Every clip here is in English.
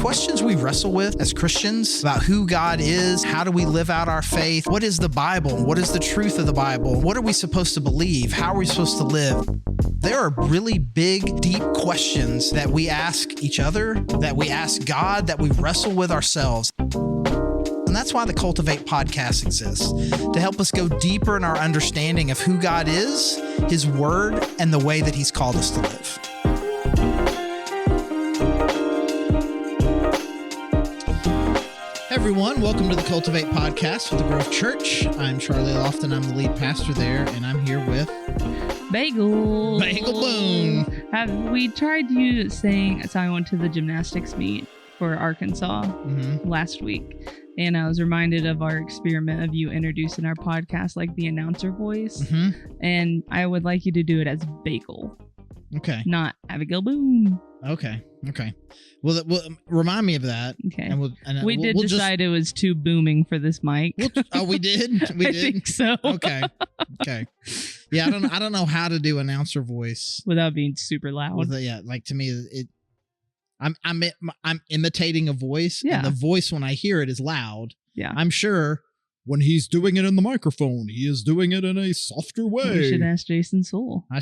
questions we wrestle with as Christians about who God is, how do we live out our faith, what is the Bible, what is the truth of the Bible, what are we supposed to believe, how are we supposed to live. There are really big, deep questions that we ask each other, that we ask God, that we wrestle with ourselves. And that's why the Cultivate podcast exists, to help us go deeper in our understanding of who God is, His Word, and the way that He's called us to live. Hey everyone, welcome to the Cultivate podcast with the Grove Church. I'm Charlie Loften, I'm the lead pastor there, and I'm here with Bagel Boone. Have we tried you saying, so I went to the gymnastics meet for Arkansas last week, and I was reminded of our experiment of you introducing our podcast like the announcer voice, and I would like you to do it as Bagel. Okay. Not Abigail Boone. Okay. Well, remind me of that. Okay. And we did decide it was too booming for this mic. We did? We I did? think so. Okay. Yeah, I don't know how to do announcer voice without being super loud. Like to me, I'm imitating a voice, and the voice when I hear it is loud. Yeah. I'm sure when he's doing it in the microphone, he is doing it in a softer way. You should ask Jason Soul. I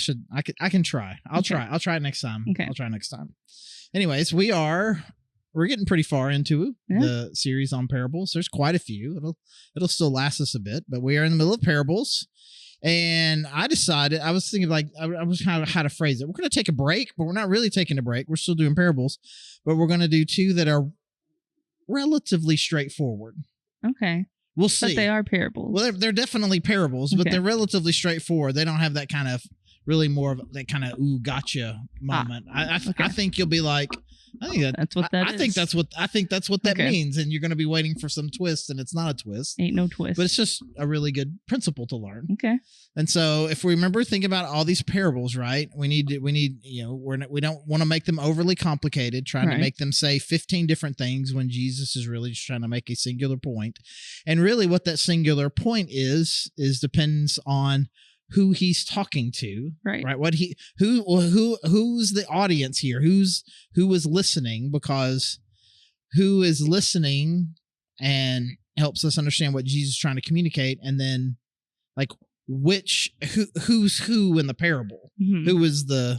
can try. I'll try it next time. Okay. I'll try next time. Anyways, we're getting pretty far into the series on parables. There's quite a few. It'll still last us a bit, but we are in the middle of parables. And I decided, I was thinking I was kind of how to phrase it. We're going to take a break, but we're not really taking a break. We're still doing parables, but we're going to do two that are relatively straightforward. Okay. We'll see. But they are parables. Well, they're definitely parables, but they're relatively straightforward. They don't have that kind of really more of that kind of ooh gotcha moment. I think you'll be like, I think that's what that is. I think that's what that means, and you're going to be waiting for some twist, and it's not a twist. Ain't no twist. But it's just a really good principle to learn. Okay. And so, if we remember, think about all these parables, right? We need we don't want to make them overly complicated, trying to make them say 15 different things when Jesus is really just trying to make a singular point. And really, what that singular point is depends on who he's talking to, right? Who's the audience here? Who is listening? Because who is listening and helps us understand what Jesus is trying to communicate, and then like who's who in the parable? Who is the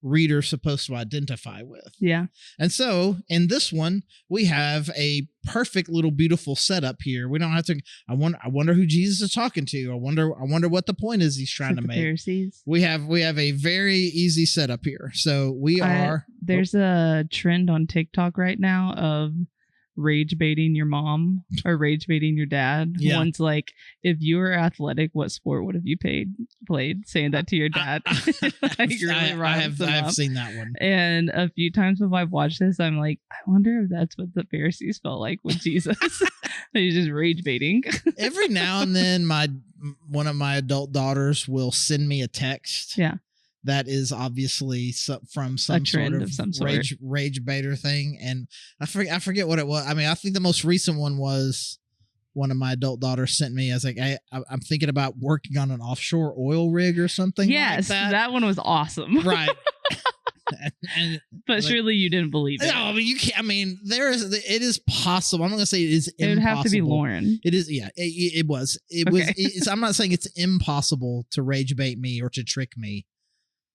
reader supposed to identify with? Yeah. And so in this one, we have a perfect little beautiful setup here. We don't have to. I wonder who Jesus is talking to. I wonder what the point is he's trying to make. Pharisees. We have a very easy setup here. So there's a trend on TikTok right now of rage baiting your mom or rage baiting your dad. Yeah. One's like, if you were athletic, what sport would have you played? Saying that to your dad. I have seen that one. And a few times when I've watched this, I'm like, I wonder if that's what the Pharisees felt like with Jesus. He's just rage baiting. Every now and then one of my adult daughters will send me a text. Yeah. That is obviously from some sort of rage baiter thing. And I forget what it was. I mean, I think the most recent one was one of my adult daughters sent me. I was like, I'm thinking about working on an offshore oil rig or something. Yes, like that one was awesome. Right. But surely you didn't believe it. No, I mean, you can't. I mean, it is possible. I'm not gonna say it is impossible. It would have to be Lauren. It is. Yeah, it was. I'm not saying it's impossible to rage bait me or to trick me.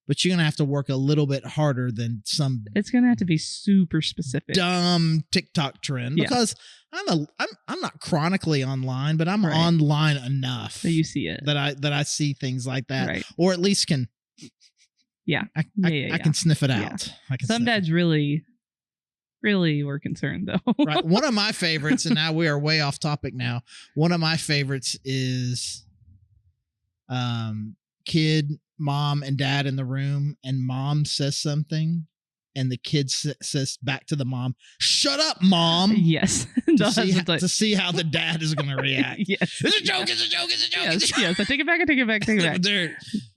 But you're going to have to work a little bit harder than some. It's going to have to be super specific. Dumb TikTok trend. Because I'm not chronically online, but I'm online enough. So you see it. That I see things like that. Right. Or at least can. Yeah. I can sniff it out. Yeah. Some dads really were concerned though. Right. One of my favorites, and now we are way off topic now. One of my favorites is kid, mom and dad in the room, and mom says something and the kid says back to the mom, "Shut up, mom." Yes. To see how the dad is going to react. Yes. It's a joke. Yes. I take it back.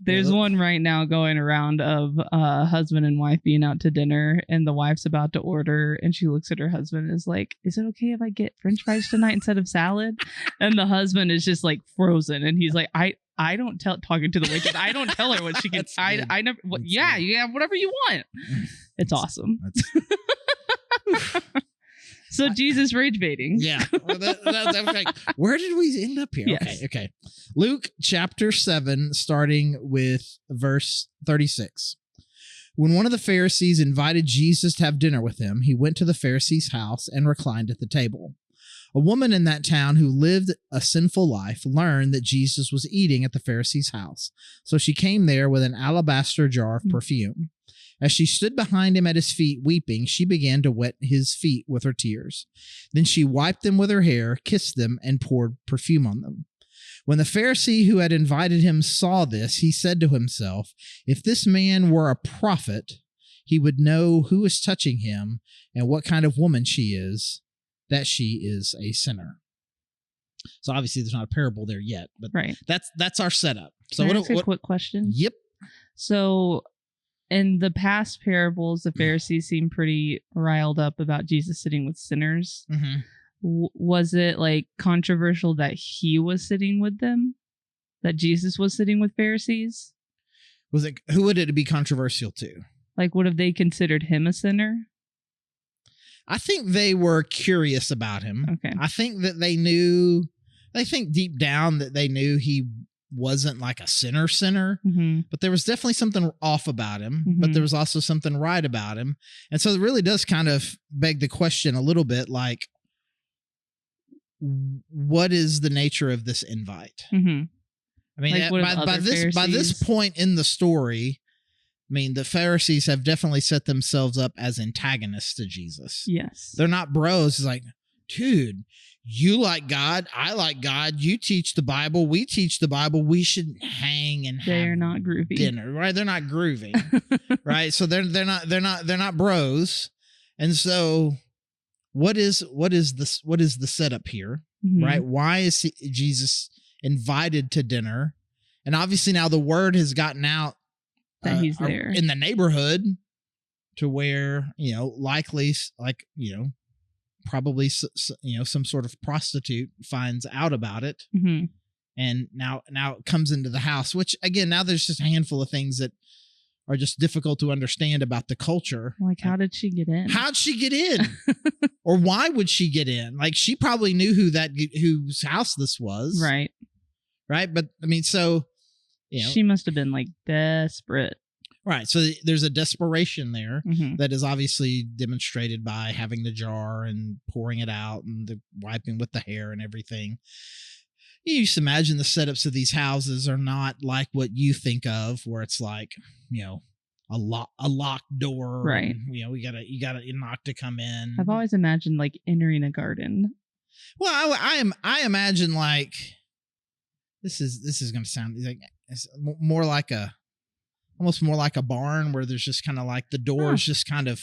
There's one right now going around of husband and wife being out to dinner, and the wife's about to order, and she looks at her husband and is like, "Is it okay if I get French fries tonight instead of salad?" And the husband is just like frozen, and he's like, I don't talking to the waitress. I don't tell her what she can. I never. Yeah, whatever you want. It's awesome. So Jesus rage baiting. Yeah. Well, that was like, where did we end up here? Yes. Okay. Luke chapter 7, starting with verse 36. When one of the Pharisees invited Jesus to have dinner with him, he went to the Pharisee's house and reclined at the table. A woman in that town who lived a sinful life learned that Jesus was eating at the Pharisee's house. So she came there with an alabaster jar of perfume. As she stood behind him at his feet weeping, she began to wet his feet with her tears. Then she wiped them with her hair, kissed them, and poured perfume on them. When the Pharisee who had invited him saw this, he said to himself, if this man were a prophet, he would know who is touching him and what kind of woman she is, that she is a sinner. So obviously there's not a parable there yet, but right. That's our setup. So Can I ask a quick question? Yep. So in the past parables, the Pharisees seem pretty riled up about Jesus sitting with sinners. Mm-hmm. Was it like controversial that he was sitting with them? That Jesus was sitting with Pharisees? Was it? Who would it be controversial to? Like, would have they considered him a sinner? I think they were curious about him. Okay. I think that they knew. I think deep down that they knew he wasn't like a sinner, mm-hmm. but there was definitely something off about him. Mm-hmm. But there was also something right about him, and so it really does kind of beg the question a little bit, like, what is the nature of this invite? Mm-hmm. I mean, like by this point in the story, I mean, the Pharisees have definitely set themselves up as antagonists to Jesus. Yes. They're not bros. It's like, dude, you like God, I like God, you teach the Bible, we teach the Bible, we should hang and they're not groovy. Dinner, right? They're not groovy. Right? So they're not bros. And so what is the setup here? Mm-hmm. Right? Why is Jesus invited to dinner? And obviously now the word has gotten out that he's there in the neighborhood to where, likely, like, probably, some sort of prostitute finds out about it. Mm-hmm. And now it comes into the house, which again, now there's just a handful of things that are just difficult to understand about the culture. Like, how did she get in? How'd she get in? Or why would she get in? Like, she probably knew whose house this was. Right. Right. But I mean, so, she must have been like desperate. Right. So there's a desperation there mm-hmm. that is obviously demonstrated by having the jar and pouring it out and the wiping with the hair and everything. You just imagine the setups of these houses are not like what you think of, where it's like, a locked door. Right. And, you gotta knock to come in. I've always imagined like entering a garden. Well, I imagine like this is going to sound like it's almost more like a barn where there's just kind of like the door is just kind of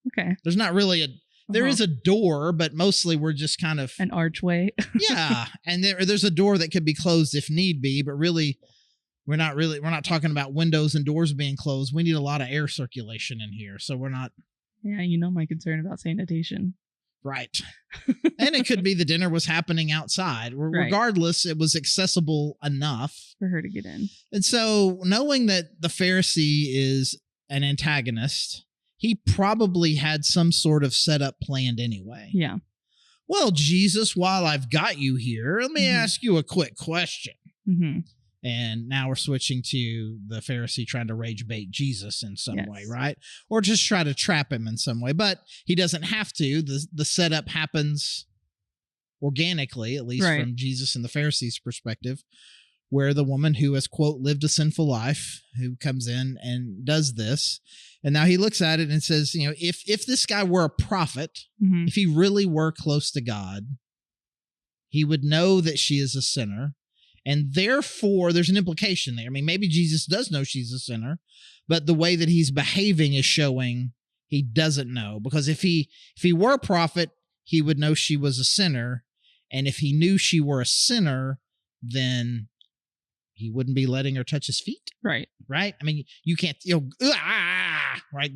okay. There's not really there is a door, but mostly we're just kind of an archway. Yeah, and there's a door that could be closed if need be, but really we're not talking about windows and doors being closed. We need a lot of air circulation in here, so we're not. Yeah, my concern about sanitation. Right. And it could be the dinner was happening outside. Right. Regardless, it was accessible enough for her to get in. And so knowing that the Pharisee is an antagonist, he probably had some sort of setup planned anyway. Yeah. Well, Jesus, while I've got you here, let me ask you a quick question. Mm-hmm. And now we're switching to the Pharisee trying to rage bait Jesus in some way, right? Or just try to trap him in some way. But he doesn't have to. The setup happens organically, at least from Jesus and the Pharisees' perspective, where the woman who has, quote, lived a sinful life, who comes in and does this. And now he looks at it and says, if this guy were a prophet, if he really were close to God, he would know that she is a sinner. And therefore, there's an implication there. I mean, maybe Jesus does know she's a sinner, but the way that he's behaving is showing he doesn't know. Because if he were a prophet, he would know she was a sinner. And if he knew she were a sinner, then he wouldn't be letting her touch his feet. Right. Right? I mean, you can't, right?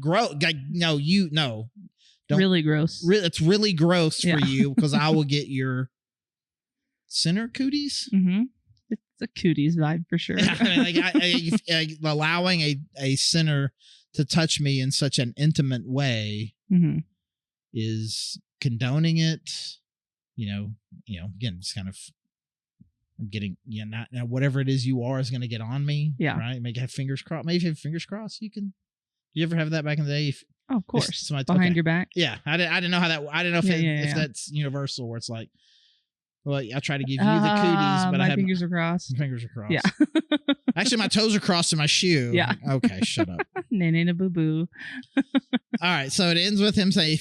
No. Don't, really gross. It's really gross for you because I will get your sinner cooties. Mm-hmm. It's a cooties vibe for sure. Allowing a sinner to touch me in such an intimate way is condoning it. Again, just kind of, I'm getting, not now, whatever it is you are is going to get on me. Yeah. Right. Maybe have fingers crossed. Maybe if you have fingers crossed, you ever have that back in the day? Oh, of course. Behind your back. Yeah. I didn't know if that's universal, where it's like, well, I try to give you the cooties, but my fingers are crossed. My fingers are crossed. Yeah. Actually, my toes are crossed in my shoe. Yeah. Okay, shut up. Nana boo boo. All right, so it ends with him saying,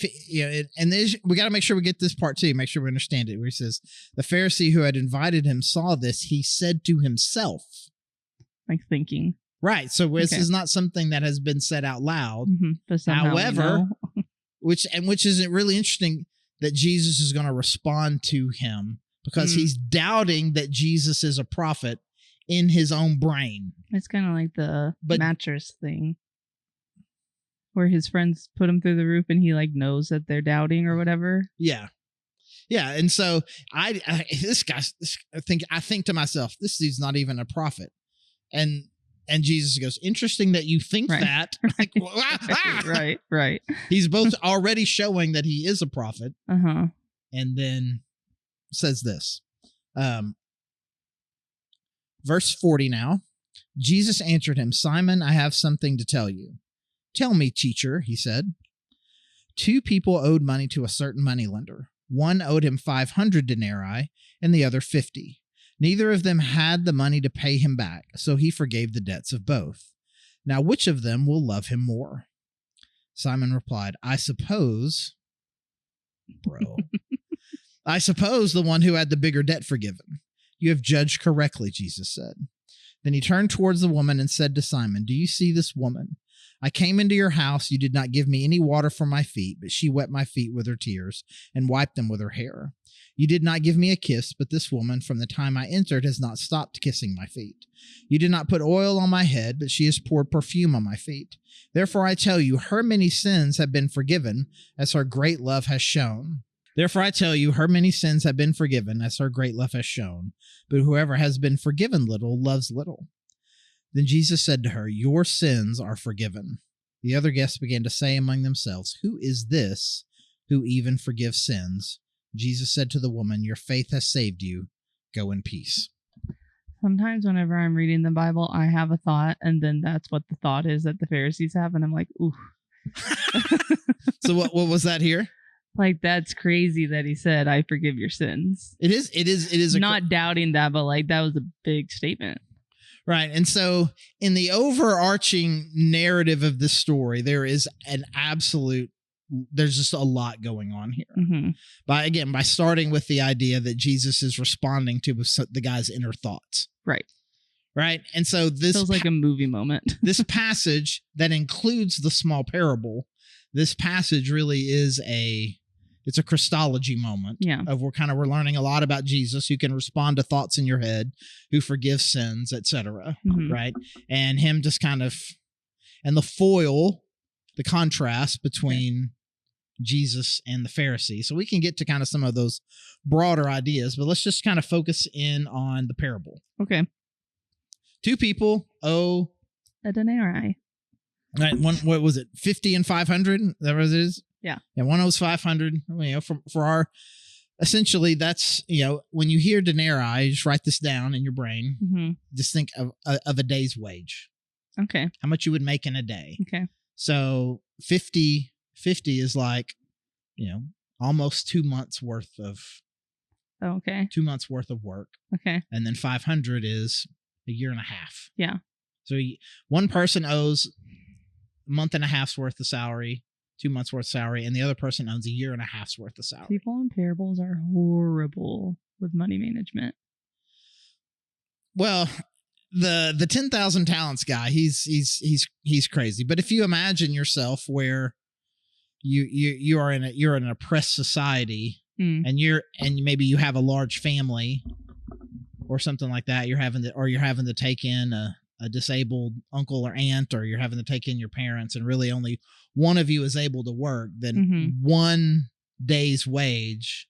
and we got to make sure we get this part too. Make sure we understand it. Where he says, the Pharisee who had invited him saw this. He said to himself, like thinking. Right. So this is not something that has been said out loud. But however, which is really interesting that Jesus is going to respond to him, because he's doubting that Jesus is a prophet in his own brain. It's kind of like the mattress thing, where his friends put him through the roof and he like knows that they're doubting or whatever. Yeah. Yeah. And so I think to myself, this dude's not even a prophet. And Jesus goes, interesting that you think that. Like, right. He's both already showing that he is a prophet. And then says this. Verse 40 now. Jesus answered him, Simon, I have something to tell you. Tell me, teacher, he said. 2 people owed money to a certain moneylender. One owed him 500 denarii and the other 50. Neither of them had the money to pay him back, so he forgave the debts of both. Now, which of them will love him more? Simon replied, I suppose the one who had the bigger debt forgiven. You have judged correctly, Jesus said. Then he turned towards the woman and said to Simon, do you see this woman? I came into your house. You did not give me any water for my feet, but she wet my feet with her tears and wiped them with her hair. You did not give me a kiss, but this woman from the time I entered has not stopped kissing my feet. You did not put oil on my head, but she has poured perfume on my feet. Therefore I tell you, her many sins have been forgiven, as her great love has shown. But whoever has been forgiven little loves little. Then Jesus said to her, your sins are forgiven. The other guests began to say among themselves, who is this who even forgives sins? Jesus said to the woman, your faith has saved you. Go in peace. Sometimes whenever I'm reading the Bible, I have a thought, and then that's what the thought is that the Pharisees have, and I'm like, ooh. So what was that here? Like, that's crazy that he said, I forgive your sins. It is. Not doubting that, but like, that was a big statement. Right. And so in the overarching narrative of this story, there's just a lot going on here. By starting with the idea that Jesus is responding to the guy's inner thoughts. Right. And so this feels like a movie moment. This passage that includes the small parable, this passage really is it's a Christology moment. Yeah. We're learning a lot about Jesus, who can respond to thoughts in your head, who forgives sins, etc. Right. And him just kind of, and the contrast between Jesus and the Pharisee. So we can get to kind of some of those broader ideas, but let's just kind of focus in on the parable. Okay. 2 people owe a denarii. Right. What was it? 50 and 500? Is that what it is? Yeah. And one owes 500. For our, essentially, that's, when you hear denarii, just write this down in your brain. Just think of a day's wage. Okay. How much you would make in a day. Okay. So 50 is like, almost 2 months worth of. Oh, okay. 2 months worth of work. Okay. And then 500 is a year and a half. Yeah. So one person owes a month and a half's worth of salary, 2 months worth of salary, and the other person owns a year and a half's worth of salary. People in parables are horrible with money management. Well, the 10,000 talents guy, he's crazy. But if you imagine yourself where you're in an oppressed society, and maybe you have a large family or something like that, you're having to take in a disabled uncle or aunt, or you're having to take in your parents, and really only one of you is able to work, then 1 day's wage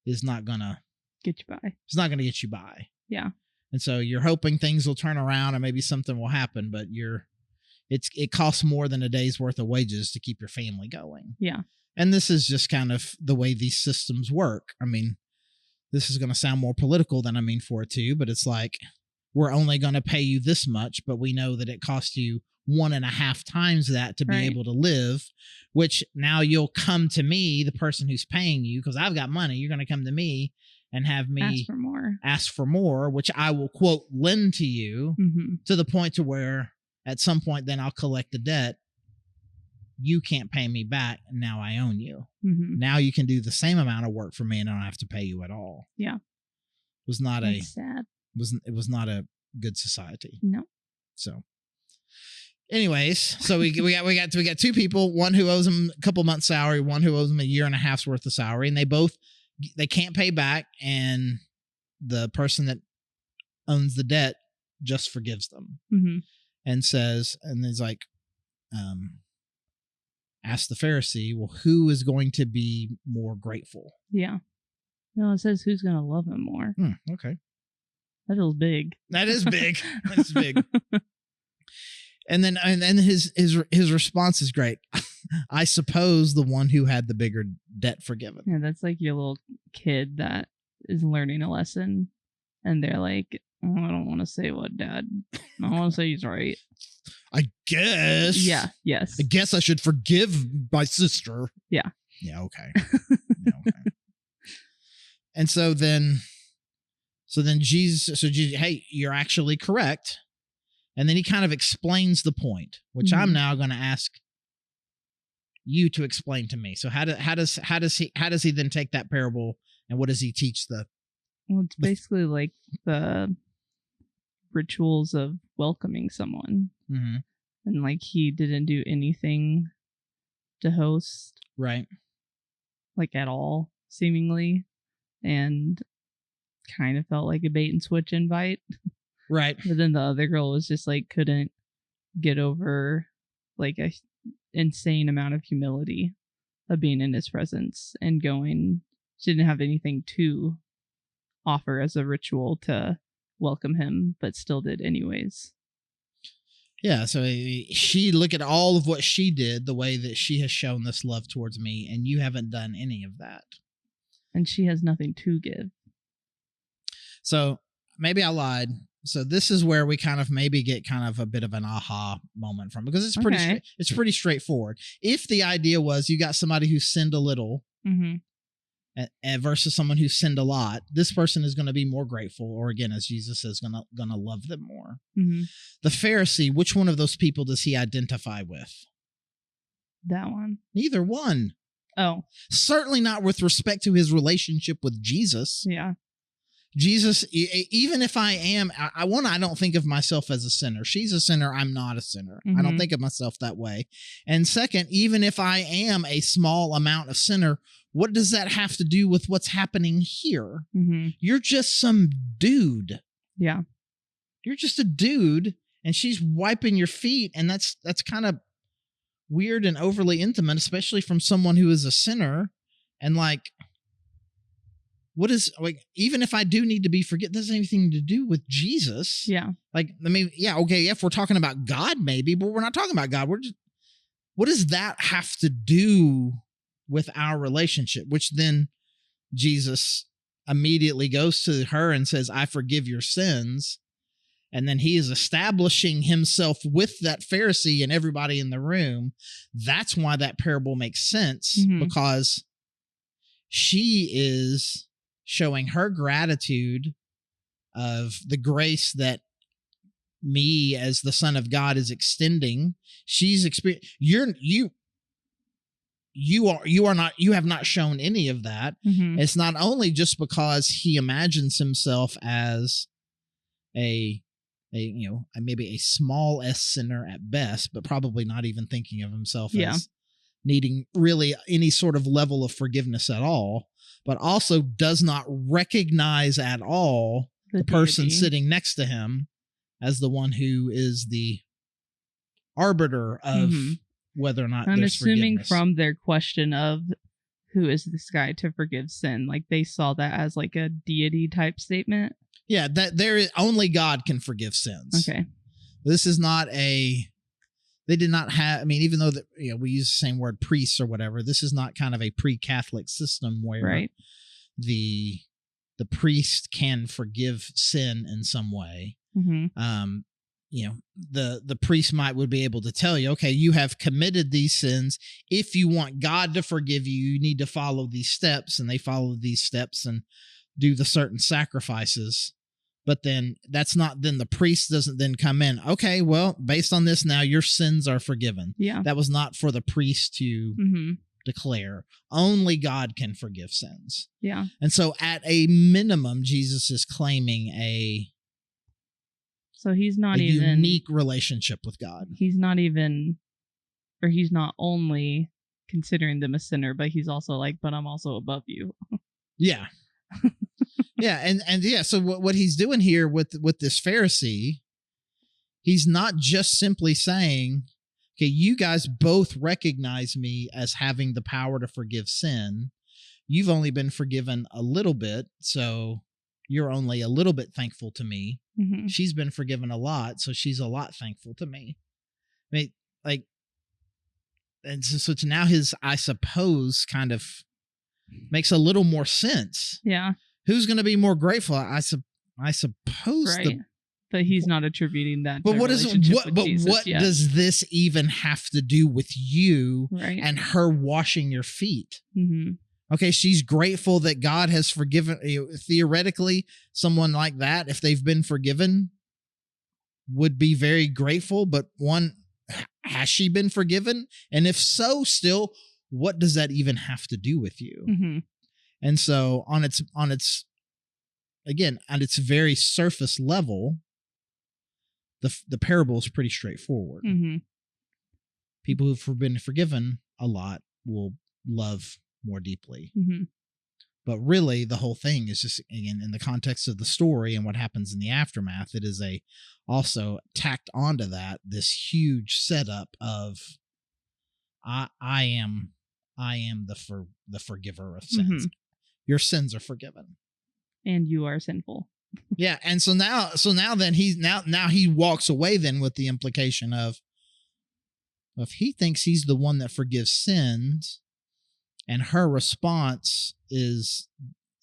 is not gonna get you by. It's not gonna get you by. Yeah. And so you're hoping things will turn around and maybe something will happen, but it costs more than a day's worth of wages to keep your family going. Yeah. And this is just kind of the way these systems work. I mean, this is going to sound more political than I mean for it to, but it's like, we're only going to pay you this much, but we know that it costs you 1.5 times that to be able to live, which now you'll come to me, the person who's paying you, because I've got money. You're going to come to me and have me ask for more, which I will, quote, lend to you to the point to where at some point then I'll collect the debt. You can't pay me back, and now I own you. Now you can do the same amount of work for me and I don't have to pay you at all. Yeah. It was not sad. It was not a good society. No. So anyways, so we got 2 people, one who owes him a couple months' salary, one who owes him 1.5 years worth of salary, and they can't pay back, and the person that owns the debt just forgives them and says, and he's like, ask the Pharisee, well, who is going to be more grateful? Yeah. No, it says who's going to love him more. Okay. That feels big. That is big. That's big. And then his response is great. I suppose the one who had the bigger debt forgiven. Yeah, that's like your little kid that is learning a lesson, and they're like, oh, I don't want to say what, Dad. I want to say he's right. I guess. Yeah. Yes. I guess I should forgive my sister. Yeah. Yeah. Okay. Yeah, okay. And so then Jesus, hey, you're actually correct. And then he kind of explains the point, which I'm now going to ask you to explain to me. So how does he then take that parable, and what does he teach the? Well, it's basically like the rituals of welcoming someone, and like he didn't do anything to host, right? Like at all, seemingly, and kind of felt like a bait and switch invite. Right. But then the other girl was just like, couldn't get over like a insane amount of humility of being in his presence and going. She didn't have anything to offer as a ritual to welcome him, but still did anyways. Yeah. So she, look at all of what she did, the way that she has shown this love towards me, and you haven't done any of that. And she has nothing to give. So maybe I lied. So this is where we kind of maybe get kind of a bit of an aha moment from, because it's pretty it's pretty straightforward. If the idea was you got somebody who sinned a little versus someone who sinned a lot, this person is going to be more grateful, or again, as Jesus says, going to love them more. The Pharisee, which one of those people does he identify with? That one. Neither one. Oh. Certainly not with respect to his relationship with Jesus. Yeah. Jesus, even if I am, I don't think of myself as a sinner. She's a sinner. I'm not a sinner. I don't think of myself that way. And second, even if I am a small amount of sinner, what does that have to do with what's happening here? You're just some dude. Yeah. You're just a dude, and she's wiping your feet, and that's kind of weird and overly intimate, especially from someone who is a sinner. And like, what is, like, even if I do need to be forgiven, doesn't have anything to do with Jesus. Yeah. Like, I mean, yeah, okay, if we're talking about God, maybe, but we're not talking about God. We're just, what does that have to do with our relationship? Which then Jesus immediately goes to her and says, I forgive your sins. And then he is establishing himself with that Pharisee and everybody in the room. That's why that parable makes sense, because she is showing her gratitude of the grace that me as the Son of God is extending. She's you have not shown any of that. It's not only just because he imagines himself as a maybe a small s sinner at best, but probably not even thinking of himself as needing really any sort of level of forgiveness at all, but also does not recognize at all the person sitting next to him as the one who is the arbiter of whether or not I'm there's assuming forgiveness. From their question of who is this guy to forgive sin, like they saw that as like a deity type statement. Yeah, that only God can forgive sins. Okay. This is not a They did not have, I mean, even though that, we use the same word priests or whatever, this is not kind of a pre-Catholic system where the priest can forgive sin in some way. Mm-hmm. The priest would be able to tell you, okay, you have committed these sins. If you want God to forgive you, you need to follow these steps, and they follow these steps and do the certain sacrifices. But then then the priest doesn't then come in. Okay, well, based on this now, your sins are forgiven. Yeah. That was not for the priest to declare. Only God can forgive sins. Yeah. And so at a minimum, Jesus is claiming so he's not even unique relationship with God. He's not only considering them a sinner, but he's also like, but I'm also above you. Yeah. Yeah, and yeah, so what he's doing here with this Pharisee, he's not just simply saying, okay, you guys both recognize me as having the power to forgive sin. You've only been forgiven a little bit, so you're only a little bit thankful to me. Mm-hmm. She's been forgiven a lot, so she's a lot thankful to me. I mean, like, and so to now his, I suppose, kind of makes a little more sense. Yeah. Who's going to be more grateful? I suppose. Right. But he's not attributing that. But what does this even have to do with you and her washing your feet? Mm-hmm. Okay, she's grateful that God has forgiven. Theoretically, someone like that, if they've been forgiven, would be very grateful. But has she been forgiven? And if so, still, what does that even have to do with you? Mm-hmm. And so on its very surface level, the parable is pretty straightforward. Mm-hmm. People who've been forgiven a lot will love more deeply. Mm-hmm. But really, the whole thing is just, again, in the context of the story and what happens in the aftermath, it is also tacked onto that, this huge setup of I am the forgiver of sins. Mm-hmm. Your sins are forgiven, and you are sinful. Yeah, and so now he walks away then with the implication of if he thinks he's the one that forgives sins, and her response is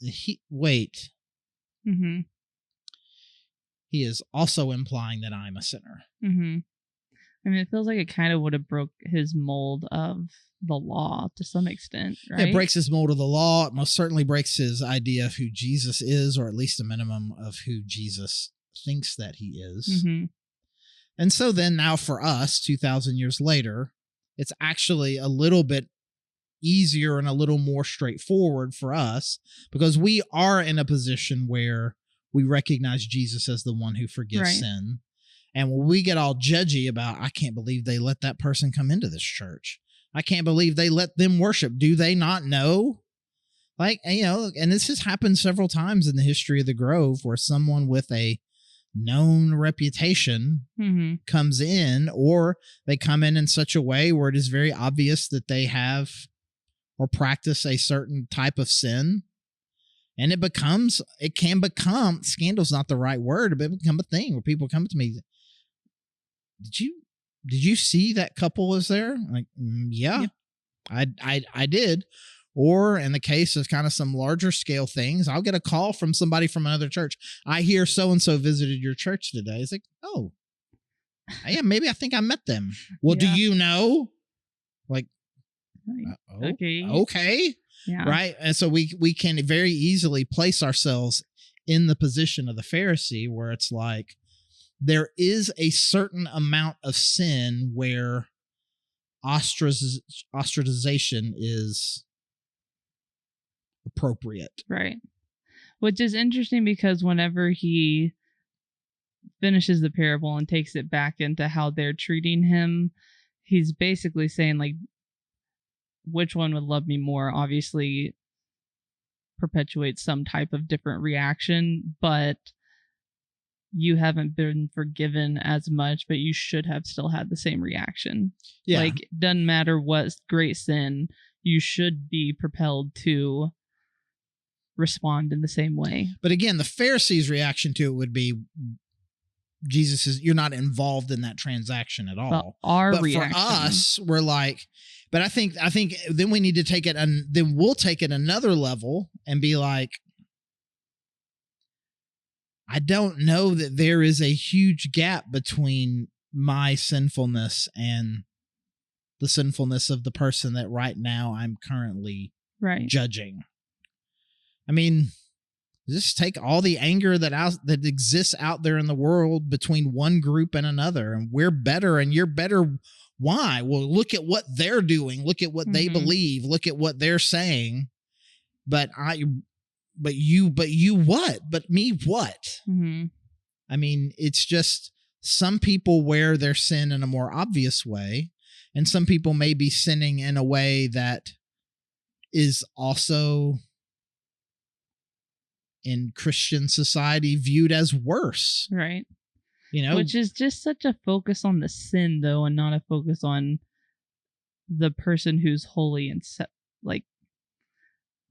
mm-hmm. He is also implying that I'm a sinner. Mm-hmm. I mean, it feels like it kind of would have broke his mold of the law to some extent, right? It breaks his mold of the law. It most certainly breaks his idea of who Jesus is, or at least a minimum of who Jesus thinks that he is. Mm-hmm. And so then now for us, 2,000 years later, it's actually a little bit easier and a little more straightforward for us because we are in a position where we recognize Jesus as the one who forgives sin. And when we get all judgy about, I can't believe they let that person come into this church. I can't believe they let them worship. Do they not know? Like, and this has happened several times in the history of the Grove where someone with a known reputation mm-hmm. comes in, or they come in such a way where it is very obvious that they have or practice a certain type of sin. And it can become, scandal's not the right word, but it become a thing where people come to me, did you see that couple was there? Like, yeah. I did. Or in the case of kind of some larger scale things, I'll get a call from somebody from another church. I hear so-and-so visited your church today. It's like, oh, yeah, maybe I think I met them. Well, do you know? Like, okay. Yeah. Right. And so we can very easily place ourselves in the position of the Pharisee where it's like, there is a certain amount of sin where ostracization is appropriate. Right. Which is interesting because whenever he finishes the parable and takes it back into how they're treating him, he's basically saying, like, which one would love me more? Obviously perpetuates some type of different reaction, but you haven't been forgiven as much, but you should have still had the same reaction. Yeah. Like, doesn't matter what great sin, you should be propelled to respond in the same way. But again, the Pharisees' reaction to it would be, you're not involved in that transaction at all. But reaction. For us, we're like, but I think then we need to take it, and then we'll take it another level and be like, I don't know that there is a huge gap between my sinfulness and the sinfulness of the person that right now I'm currently judging. I mean, just take all the anger that exists out there in the world between one group and another, and we're better and you're better. Why? Well, look at what they're doing. Look at what they believe. Look at what they're saying. But you what? But me what? Mm-hmm. I mean, it's just some people wear their sin in a more obvious way, and some people may be sinning in a way that is also in Christian society viewed as worse. Right. You know, which is just such a focus on the sin, though, and not a focus on the person who's holy and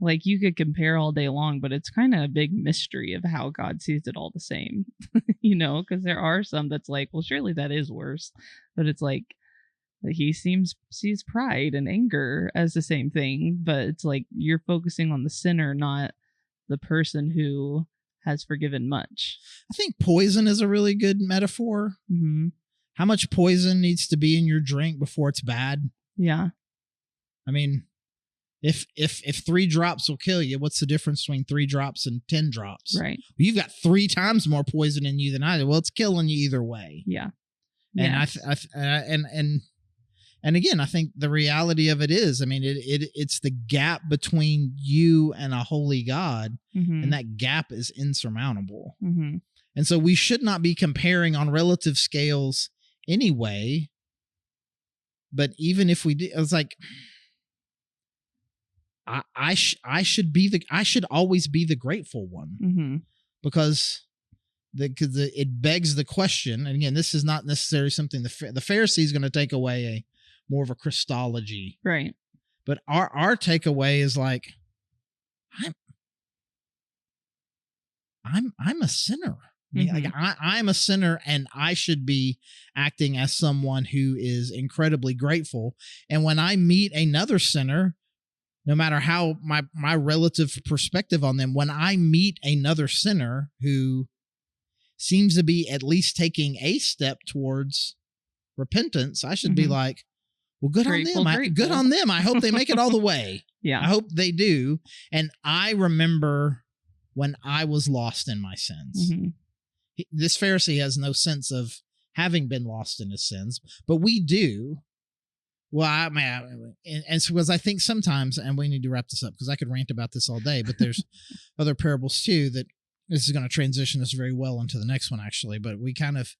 like you could compare all day long, but it's kind of a big mystery of how God sees it all the same, you know, because there are some that's like, well, surely that is worse, but it's like he sees pride and anger as the same thing, but it's like you're focusing on the sinner, not the person who has forgiven much. I think poison is a really good metaphor. Mm-hmm. How much poison needs to be in your drink before it's bad? Yeah. I mean, if 3 drops will kill you, what's the difference between 3 drops and 10 drops? Right. You've got 3 times more poison in you than I do. Well, it's killing you either way. Yeah. And and again, I think the reality of it is, I mean, it's the gap between you and a holy God, and that gap is insurmountable. Mm-hmm. And so we should not be comparing on relative scales anyway. But even if we did, I was like, I should always be the grateful one, because it begs the question. And again, this is not necessarily something the Pharisee is going to take away more of a Christology, right? But our takeaway is like, I'm a sinner. I mean, like I'm a sinner, and I should be acting as someone who is incredibly grateful. And when I meet another sinner, no matter how my relative perspective on them, when I meet another sinner who seems to be at least taking a step towards repentance, I should be like, well, good on them. Good on them. I hope they make it all the way. Yeah. I hope they do. And I remember when I was lost in my sins. This Pharisee has no sense of having been lost in his sins, but we do. Well, and so, because I think sometimes, and we need to wrap this up because I could rant about this all day, but there's other parables too that this is going to transition us very well into the next one, actually. But we kind of,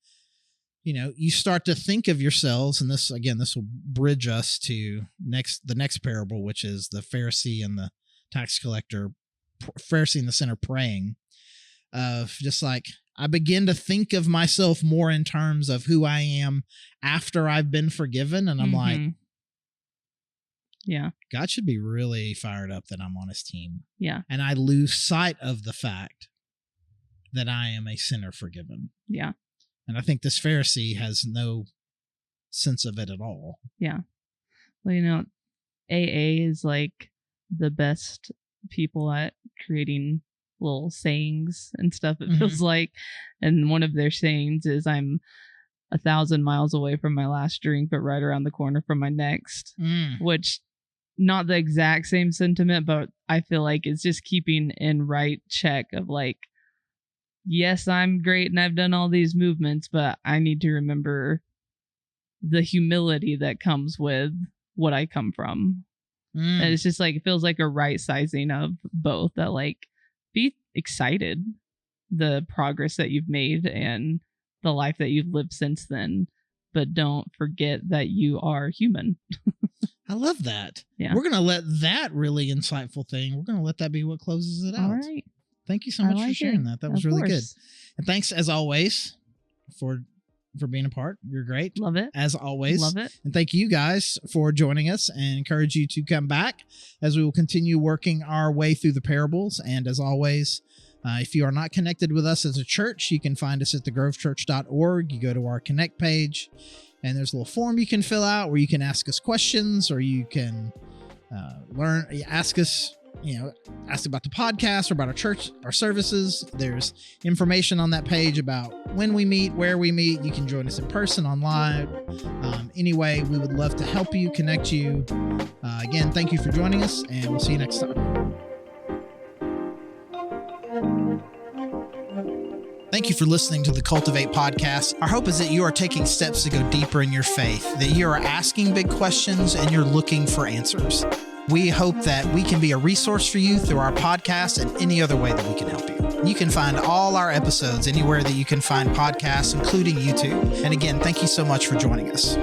you know, you start to think of yourselves, and this will bridge us to the next parable, which is the Pharisee and the tax collector, Pharisee and the sinner praying, of just like, I begin to think of myself more in terms of who I am after I've been forgiven. And I'm like, yeah, God should be really fired up that I'm on his team. Yeah. And I lose sight of the fact that I am a sinner forgiven. Yeah. And I think this Pharisee has no sense of it at all. Yeah. Well, you know, AA is like the best people at creating little sayings and stuff, it feels like. And one of their sayings is, I'm 1,000 miles away from my last drink, but right around the corner from my next, which not the exact same sentiment, but I feel like it's just keeping in right check of like, yes, I'm great and I've done all these movements, but I need to remember the humility that comes with what I come from. And it's just like, it feels like a right sizing of both, that like, be excited the progress that you've made and the life that you've lived since then, but don't forget that you are human. I love that. Yeah. We're going to let that really insightful thing, we're going to let that be what closes it out. All right. Thank you so much for sharing that. That was really good. And thanks as always for being a part. You're great. Love it. As always. Love it. And thank you guys for joining us, and encourage you to come back as we will continue working our way through the parables. And as always, If you are not connected with us as a church, you can find us at thegrovechurch.org. You go to our connect page, and there's a little form you can fill out where you can ask us questions, or you can ask about the podcast or about our church, our services. There's information on that page about when we meet, where we meet. You can join us in person, online. Anyway, we would love to help you, connect you. Again, thank you for joining us, and we'll see you next time. Thank you for listening to the Cultivate podcast. Our hope is that you are taking steps to go deeper in your faith, that you are asking big questions and you're looking for answers. We hope that we can be a resource for you through our podcast and any other way that we can help you. You can find all our episodes anywhere that you can find podcasts, including YouTube. And again, thank you so much for joining us.